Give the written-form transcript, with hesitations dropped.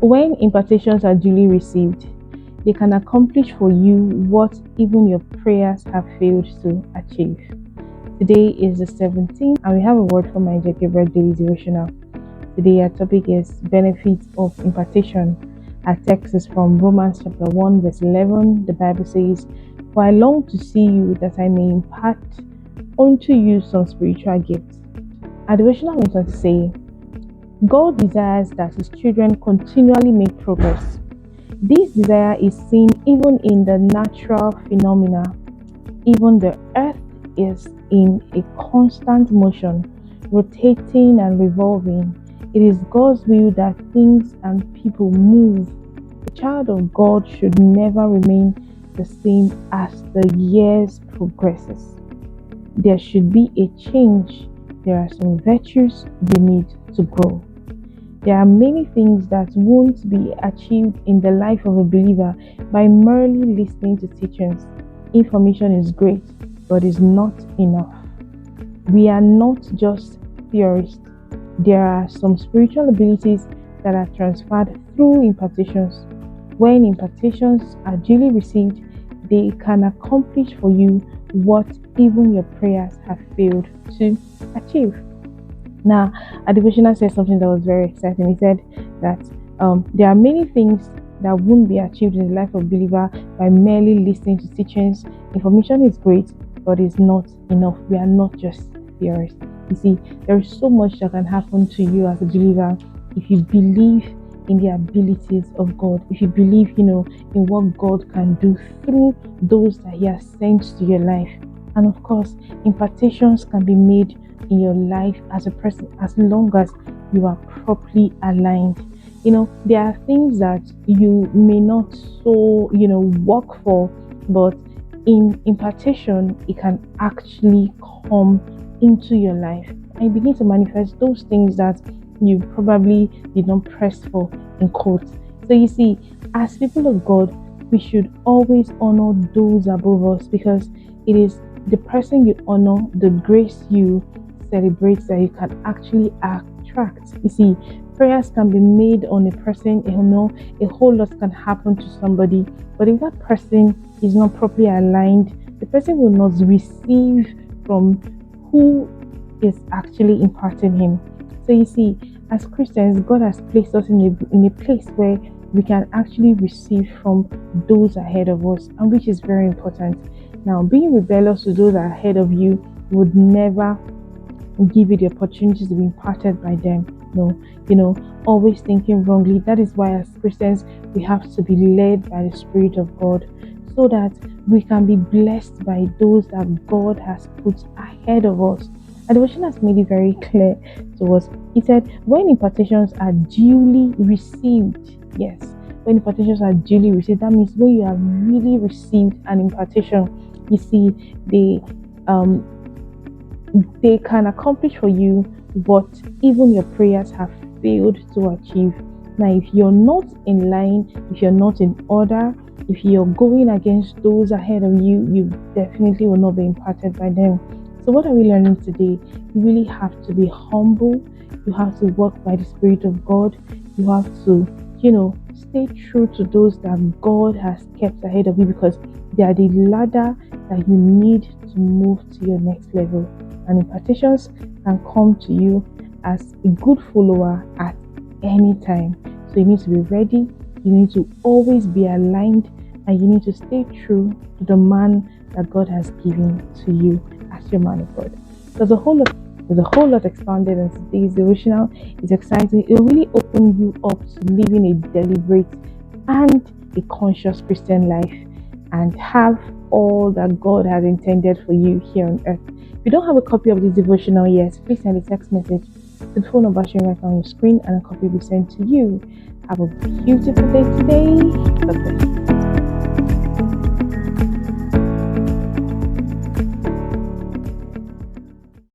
When impartations are duly received, they can accomplish for you what even your prayers have failed to achieve. Today is the 17th, and we have a word from my Gabriel daily devotional. Today, our topic is benefits of impartation. Our text is from Romans chapter 1, verse 11. The Bible says, "For I long to see you, that I may impart unto you some spiritual gifts." Our devotional went on to say, God desires that his children continually make progress. This desire is seen even in the natural phenomena. Even the earth is in a constant motion, rotating and revolving. It is God's will that things and people move. The child of God should never remain the same as the years progresses. There should be a change. There are some virtues we need to grow. There are many things that won't be achieved in the life of a believer by merely listening to teachings. Information is great, but is not enough. We are not just theorists. There are some spiritual abilities that are transferred through impartations. When impartations are duly received, they can accomplish for you what even your prayers have failed to achieve. Now, a devotional said something that was very exciting. He said that there are many things that won't be achieved in the life of a believer by merely listening to teachings. Information is great, but it's not enough. We are not just theorists. You see, there is so much that can happen to you as a believer if you believe in the abilities of God, if you believe, in what God can do through those that he has sent to your life. And of course, impartations can be made in your life as a person as long as you are properly aligned. There are things that you may not work for, but in impartation it can actually come into your life and begin to manifest those things that you probably did not press for, in quotes. So you see, as people of God, we should always honor those above us, because it is the person you honor, the grace you celebrate, that you can actually attract. You see, prayers can be made on a person, a whole lot can happen to somebody, but if that person is not properly aligned, the person will not receive from who is actually imparting him. So you see, as Christians, God has placed us in a place where we can actually receive from those ahead of us, and which is very important. Now, being rebellious to those ahead of you would never give you the opportunity to be imparted by them. No, always thinking wrongly. That is why as Christians we have to be led by the Spirit of God, so that we can be blessed by those that God has put ahead of us. And devotion has made it very clear to us. He said, when impartations are duly received, yes, when impartations are duly received, that means when you have really received an impartation, you see, they can accomplish for you what even your prayers have failed to achieve. Now, if you're not in line, if you're not in order, if you're going against those ahead of you, you definitely will not be imparted by them. So what are we learning today? You really have to be humble. You have to walk by the Spirit of God. You have to, stay true to those that God has kept ahead of you, because they are the ladder that you need to move to your next level. And impartations can come to you as a good follower at any time. So you need to be ready. You need to always be aligned, and you need to stay true to the man that God has given to you as your man of God. There's a whole lot expounded in today's devotional. It's exciting. It will really open you up to living a deliberate and a conscious Christian life, and have all that God has intended for you here on earth. If you don't have a copy of this devotional yet, please send a text message to the phone number showing right on your screen, and a copy will be sent to you. Have a beautiful day today. God bless you.